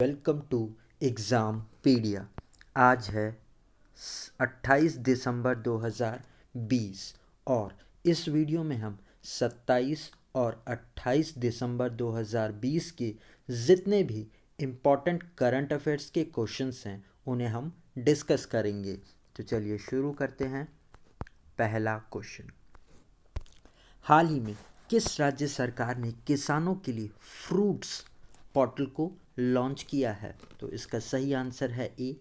Welcome to exam पीडिया। आज है 28 दिसंबर 2020 और इस वीडियो में हम 27 और 28 दिसंबर 2020 के जितने भी इम्पॉर्टेंट करंट अफेयर्स के क्वेश्चंस हैं उन्हें हम डिस्कस करेंगे। तो चलिए शुरू करते हैं। पहला क्वेश्चन, हाल ही में किस राज्य सरकार ने किसानों के लिए फ्रूट्स पोर्टल को लॉन्च किया है? तो इसका सही आंसर है ए,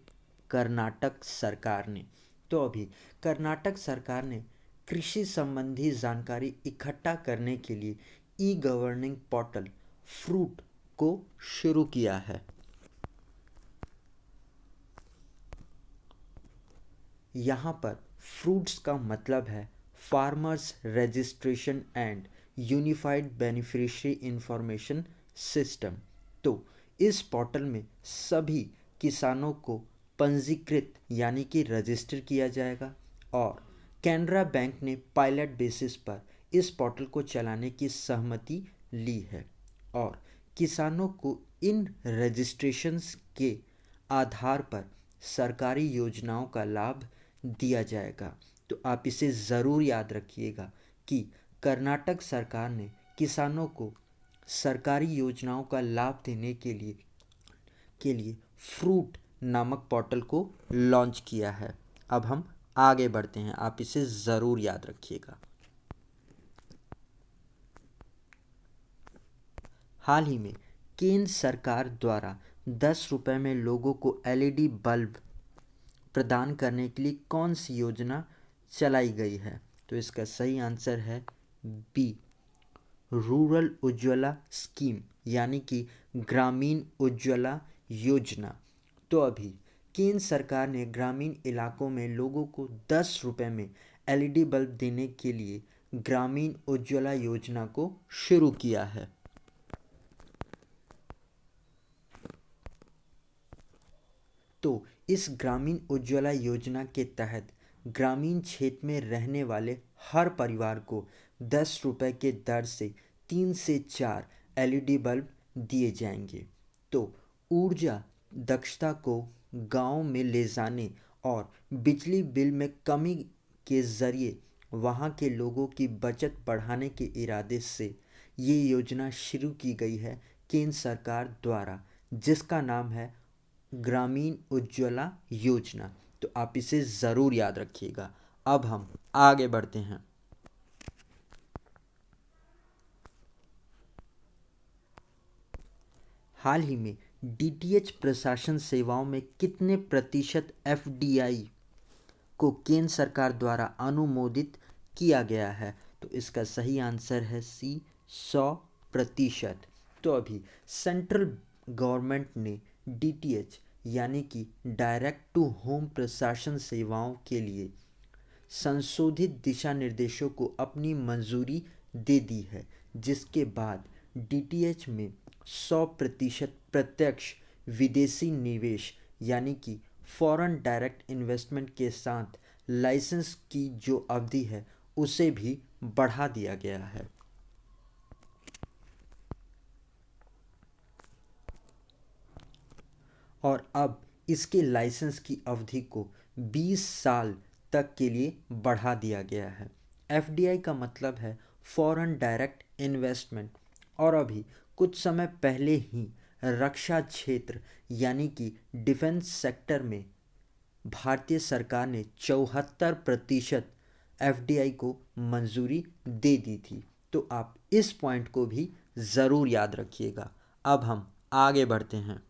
कर्नाटक सरकार ने। तो अभी कर्नाटक सरकार ने कृषि संबंधी जानकारी इकट्ठा करने के लिए ई गवर्निंग पोर्टल फ्रूट को शुरू किया है। यहाँ पर फ्रूट्स का मतलब है farmers registration and unified beneficiary information system. तो इस पोर्टल में सभी किसानों को पंजीकृत यानी कि रजिस्टर किया जाएगा और कैनरा बैंक ने पायलट बेसिस पर इस पोर्टल को चलाने की सहमति ली है और किसानों को इन रजिस्ट्रेशंस के आधार पर सरकारी योजनाओं का लाभ दिया जाएगा। तो आप इसे ज़रूर याद रखिएगा कि कर्नाटक सरकार ने किसानों को सरकारी योजनाओं का लाभ देने के लिए फ्रूट नामक पोर्टल को लॉन्च किया है। अब हम आगे बढ़ते हैं, आप इसे ज़रूर याद रखिएगा। हाल ही में केंद्र सरकार द्वारा 10 रुपये में लोगों को एलईडी बल्ब प्रदान करने के लिए कौन सी योजना चलाई गई है? तो इसका सही आंसर है बी, रूरल उज्ज्वला स्कीम यानी कि ग्रामीण उज्ज्वला योजना। तो अभी केंद्र सरकार ने ग्रामीण इलाकों में लोगों को 10 रुपये में एलईडी बल्ब देने के लिए ग्रामीण उज्ज्वला योजना को शुरू किया है। तो इस ग्रामीण उज्ज्वला योजना के तहत ग्रामीण क्षेत्र में रहने वाले हर परिवार को 10 रुपये के दर से 3 से 4 एलईडी बल्ब दिए जाएंगे। तो ऊर्जा दक्षता को गांव में ले जाने और बिजली बिल में कमी के ज़रिए वहां के लोगों की बचत बढ़ाने के इरादे से ये योजना शुरू की गई है केंद्र सरकार द्वारा, जिसका नाम है ग्रामीण उज्ज्वला योजना। तो आप इसे ज़रूर याद रखिएगा। अब हम आगे बढ़ते हैं। हाल ही में डीटीएच प्रशासन सेवाओं में कितने प्रतिशत एफडीआई को केंद्र सरकार द्वारा अनुमोदित किया गया है? तो इसका सही आंसर है सी, 100%। तो अभी सेंट्रल गवर्नमेंट ने डीटीएच यानी कि डायरेक्ट टू होम प्रशासन सेवाओं के लिए संशोधित दिशा निर्देशों को अपनी मंजूरी दे दी है, जिसके बाद डीटीएच में 100% प्रत्यक्ष विदेशी निवेश यानी कि फॉरेन डायरेक्ट इन्वेस्टमेंट के साथ लाइसेंस की जो अवधि है उसे भी बढ़ा दिया गया है। और अब इसके लाइसेंस की अवधि को 20 साल तक के लिए बढ़ा दिया गया है। एफडीआई का मतलब है फॉरेन डायरेक्ट इन्वेस्टमेंट और अभी कुछ समय पहले ही रक्षा क्षेत्र यानी कि डिफेंस सेक्टर में भारतीय सरकार ने 74% एफडीआई को मंजूरी दे दी थी। तो आप इस पॉइंट को भी ज़रूर याद रखिएगा। अब हम आगे बढ़ते हैं।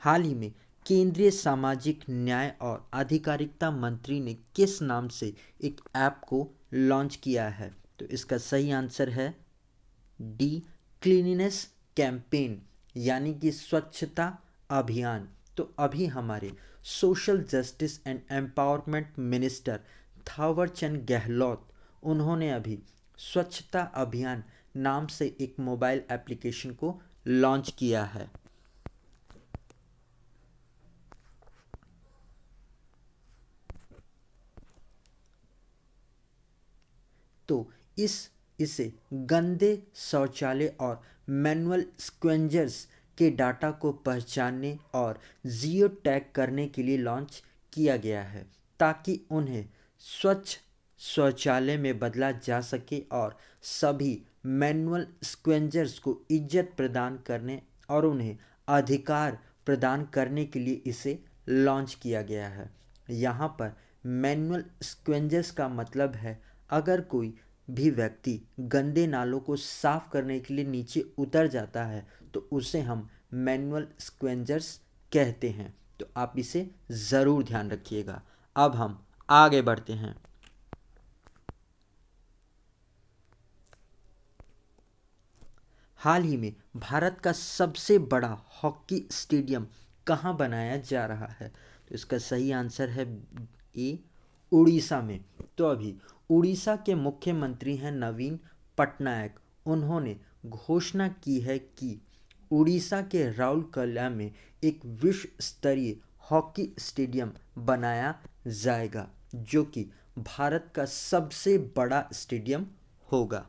हाल ही में केंद्रीय सामाजिक न्याय और आधिकारिकता मंत्री ने किस नाम से एक ऐप को लॉन्च किया है? तो इसका सही आंसर है डी, क्लीनिनेस कैंपेन यानी कि स्वच्छता अभियान। तो अभी हमारे social justice and empowerment minister Thawarchand Gehlot, उन्होंने अभी स्वच्छता अभियान नाम से एक मोबाइल एप्लीकेशन को लॉन्च किया है। तो इस इसे गंदे शौचालय और मैनुअल स्क्वेंजर्स के डाटा को पहचानने और जियो टैग करने के लिए लॉन्च किया गया है, ताकि उन्हें स्वच्छ शौचालय में बदला जा सके और सभी मैनुअल स्क्वेंजर्स को इज्जत प्रदान करने और उन्हें अधिकार प्रदान करने के लिए इसे लॉन्च किया गया है। यहाँ पर मैनुअल स्क्वेंजर्स का मतलब है अगर कोई भी व्यक्ति गंदे नालों को साफ करने के लिए नीचे उतर जाता है तो उसे हम मैनुअल स्क्वेंजर्स कहते हैं। तो आप इसे ज़रूर ध्यान रखिएगा। अब हम आगे बढ़ते हैं। हाल ही में भारत का सबसे बड़ा हॉकी स्टेडियम कहाँ बनाया जा रहा है? तो इसका सही आंसर है ए, उड़ीसा में। तो अभी उड़ीसा के मुख्यमंत्री हैं नवीन पटनायक। उन्होंने घोषणा की है कि उड़ीसा के राउरकेला में एक विश्व स्तरीय हॉकी स्टेडियम बनाया जाएगा, जो कि भारत का सबसे बड़ा स्टेडियम होगा।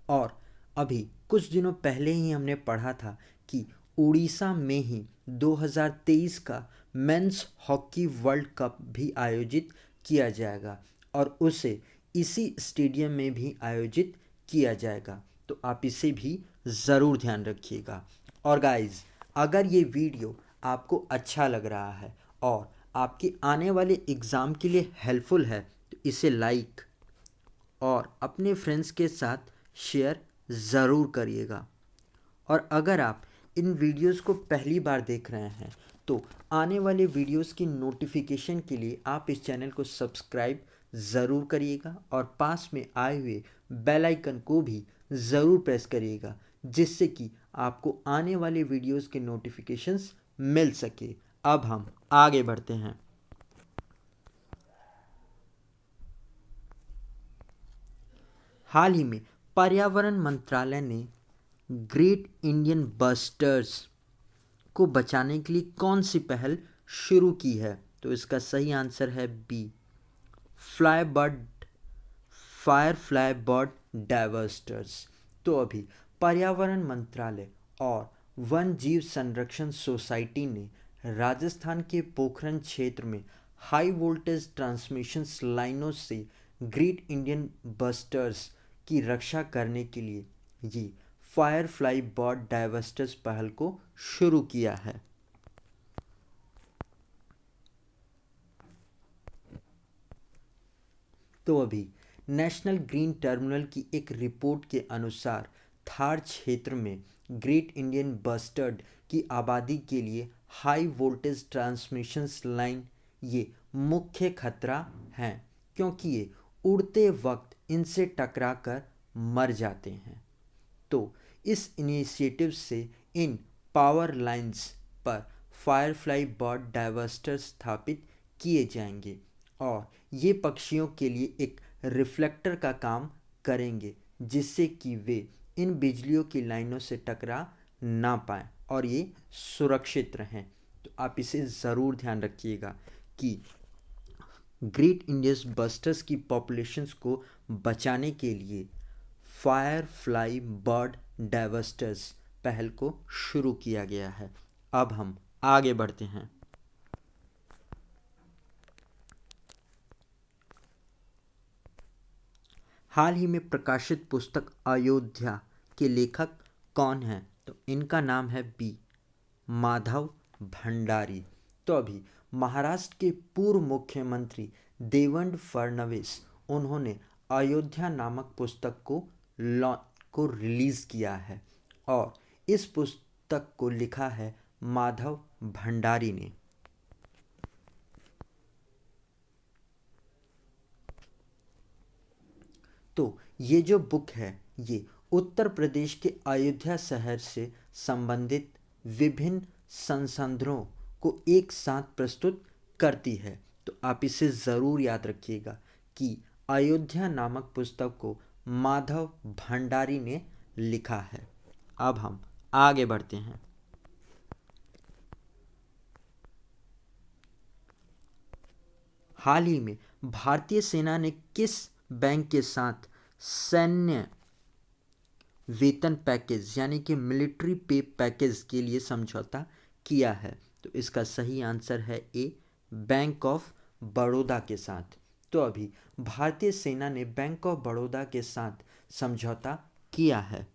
और अभी कुछ दिनों पहले ही हमने पढ़ा था कि उड़ीसा में ही 2023 का मेंस हॉकी वर्ल्ड कप भी आयोजित किया जाएगा और उसे इसी स्टेडियम में भी आयोजित किया जाएगा। तो आप इसे भी ज़रूर ध्यान रखिएगा। और गाइस, अगर ये वीडियो आपको अच्छा लग रहा है और आपके आने वाले एग्ज़ाम के लिए हेल्पफुल है तो इसे लाइक और अपने फ्रेंड्स के साथ शेयर ज़रूर करिएगा। और अगर आप इन वीडियोस को पहली बार देख रहे हैं तो आने वाले वीडियोस की नोटिफिकेशन के लिए आप इस चैनल को सब्सक्राइब ज़रूर करिएगा और पास में आए हुए बेल आइकन को भी ज़रूर प्रेस करिएगा, जिससे कि आपको आने वाले वीडियोस के नोटिफिकेशंस मिल सके। अब हम आगे बढ़ते हैं। हाल ही में पर्यावरण मंत्रालय ने ग्रेट इंडियन बस्टर्स को बचाने के लिए कौन सी पहल शुरू की है? तो इसका सही आंसर है बी, फायर फ्लाई बर्ड डाइवर्स्टर्स। तो अभी पर्यावरण मंत्रालय और वन जीव संरक्षण सोसाइटी ने राजस्थान के पोखरण क्षेत्र में हाई वोल्टेज ट्रांसमिशन लाइनों से ग्रेट इंडियन बस्टर्स की रक्षा करने के लिए ये फायर फ्लाई बर्ड डाइवर्स्टर्स पहल को शुरू किया है। तो अभी नेशनल ग्रीन टर्मिनल की एक रिपोर्ट के अनुसार थार क्षेत्र में ग्रेट इंडियन बस्टर्ड की आबादी के लिए हाई वोल्टेज ट्रांसमिशन लाइन ये मुख्य खतरा हैं, क्योंकि ये उड़ते वक्त इनसे टकराकर मर जाते हैं। तो इस इनिशिएटिव से इन पावर लाइंस पर फायरफ्लाई बर्ड डाइवर्स्टर स्थापित किए जाएंगे और ये पक्षियों के लिए एक रिफ्लेक्टर का काम करेंगे, जिससे कि वे इन बिजलियों की लाइनों से टकरा ना पाएँ और ये सुरक्षित रहें। तो आप इसे ज़रूर ध्यान रखिएगा कि ग्रेट इंडियन बस्टर्स की पॉपुलेशंस को बचाने के लिए फायर फ्लाई बर्ड डाइवर्स्टर्स पहल को शुरू किया गया है। अब हम आगे बढ़ते हैं। हाल ही में प्रकाशित पुस्तक अयोध्या के लेखक कौन हैं? तो इनका नाम है बी, माधव भंडारी। तो अभी महाराष्ट्र के पूर्व मुख्यमंत्री देवेंद्र फडणवीस, उन्होंने अयोध्या नामक पुस्तक को रिलीज़ किया है और इस पुस्तक को लिखा है माधव भंडारी ने। तो ये जो बुक है ये उत्तर प्रदेश के अयोध्या शहर से संबंधित विभिन्न संसाधनों को एक साथ प्रस्तुत करती है। तो आप इसे ज़रूर याद रखिएगा कि अयोध्या नामक पुस्तक को माधव भंडारी ने लिखा है। अब हम आगे बढ़ते हैं। हाल ही में भारतीय सेना ने किस बैंक के साथ सैन्य वेतन पैकेज यानी कि मिलिट्री पे पैकेज के लिए समझौता किया है? तो इसका सही आंसर है ए, बैंक ऑफ बड़ौदा के साथ। तो अभी भारतीय सेना ने बैंक ऑफ बड़ौदा के साथ समझौता किया है।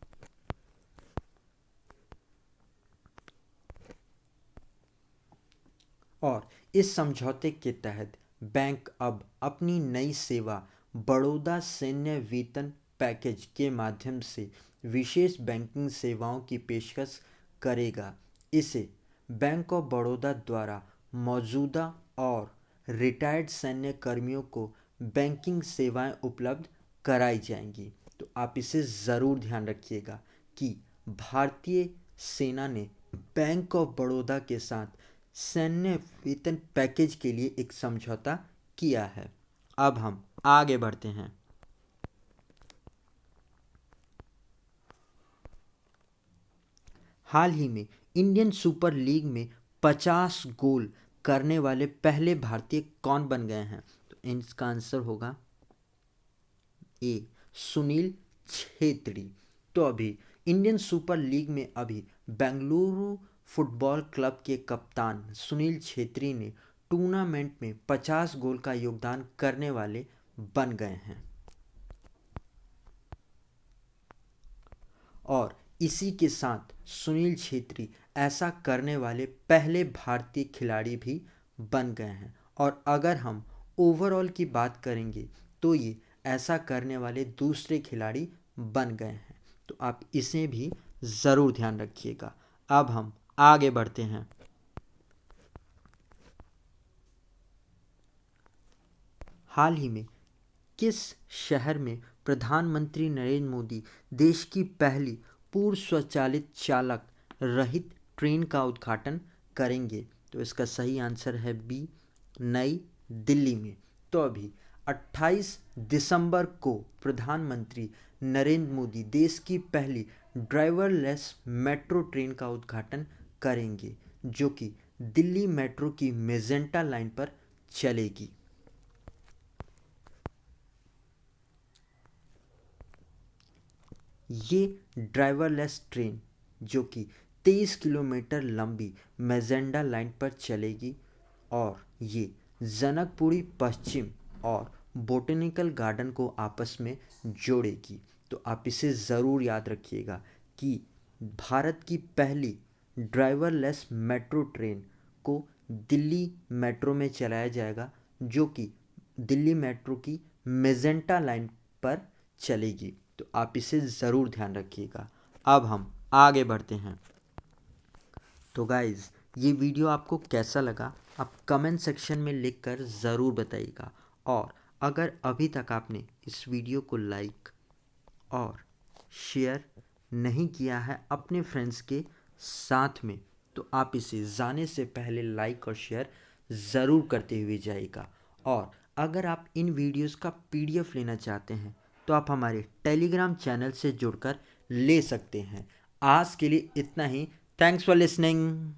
और इस समझौते के तहत बैंक अब अपनी नई सेवा बड़ौदा सैन्य वेतन पैकेज के माध्यम से विशेष बैंकिंग सेवाओं की पेशकश करेगा। इसे बैंक ऑफ बड़ौदा द्वारा मौजूदा और रिटायर्ड सैन्य कर्मियों को बैंकिंग सेवाएं उपलब्ध कराई जाएंगी। तो आप इसे ज़रूर ध्यान रखिएगा कि भारतीय सेना ने बैंक ऑफ बड़ौदा के साथ सैन्य वेतन पैकेज के लिए एक समझौता किया है। अब हम आगे बढ़ते हैं। हाल ही में इंडियन सुपर लीग में 50 गोल करने वाले पहले भारतीय कौन बन गए हैं? तो इसका आंसर होगा ए, सुनील छेत्री। तो अभी इंडियन सुपर लीग में अभी बेंगलुरु फुटबॉल क्लब के कप्तान सुनील छेत्री ने टूर्नामेंट में 50 गोल का योगदान करने वाले बन गए हैं। और इसी के साथ सुनील छेत्री ऐसा करने वाले पहले भारतीय खिलाड़ी भी बन गए हैं। और अगर हम ओवरऑल की बात करेंगे तो ये ऐसा करने वाले दूसरे खिलाड़ी बन गए हैं। तो आप इसे भी ज़रूर ध्यान रखिएगा। अब हम आगे बढ़ते हैं। हाल ही में किस शहर में प्रधानमंत्री नरेंद्र मोदी देश की पहली पूर्ण स्वचालित चालक रहित ट्रेन का उद्घाटन करेंगे? तो इसका सही आंसर है बी, नई दिल्ली में। तो अभी 28 दिसंबर को प्रधानमंत्री नरेंद्र मोदी देश की पहली ड्राइवरलेस मेट्रो ट्रेन का उद्घाटन करेंगे, जो कि दिल्ली मेट्रो की मेजेंटा लाइन पर चलेगी। ये ड्राइवरलेस ट्रेन जो कि 23 किलोमीटर लंबी मेजेंटा लाइन पर चलेगी और ये जनकपुरी पश्चिम और बोटेनिकल गार्डन को आपस में जोड़ेगी। तो आप इसे ज़रूर याद रखिएगा कि भारत की पहली ड्राइवरलेस मेट्रो ट्रेन को दिल्ली मेट्रो में चलाया जाएगा, जो कि दिल्ली मेट्रो की मेजेंटा लाइन पर चलेगी। तो आप इसे ज़रूर ध्यान रखिएगा। अब हम आगे बढ़ते हैं। तो गाइज़, ये वीडियो आपको कैसा लगा आप कमेंट सेक्शन में लिखकर ज़रूर बताइएगा। और अगर अभी तक आपने इस वीडियो को लाइक और शेयर नहीं किया है अपने फ्रेंड्स के साथ में, तो आप इसे जाने से पहले लाइक और शेयर ज़रूर करते हुए जाइएगा। और अगर आप इन वीडियोस का PDF लेना चाहते हैं तो आप हमारे टेलीग्राम चैनल से जुड़कर ले सकते हैं। आज के लिए इतना ही। Thanks for listening.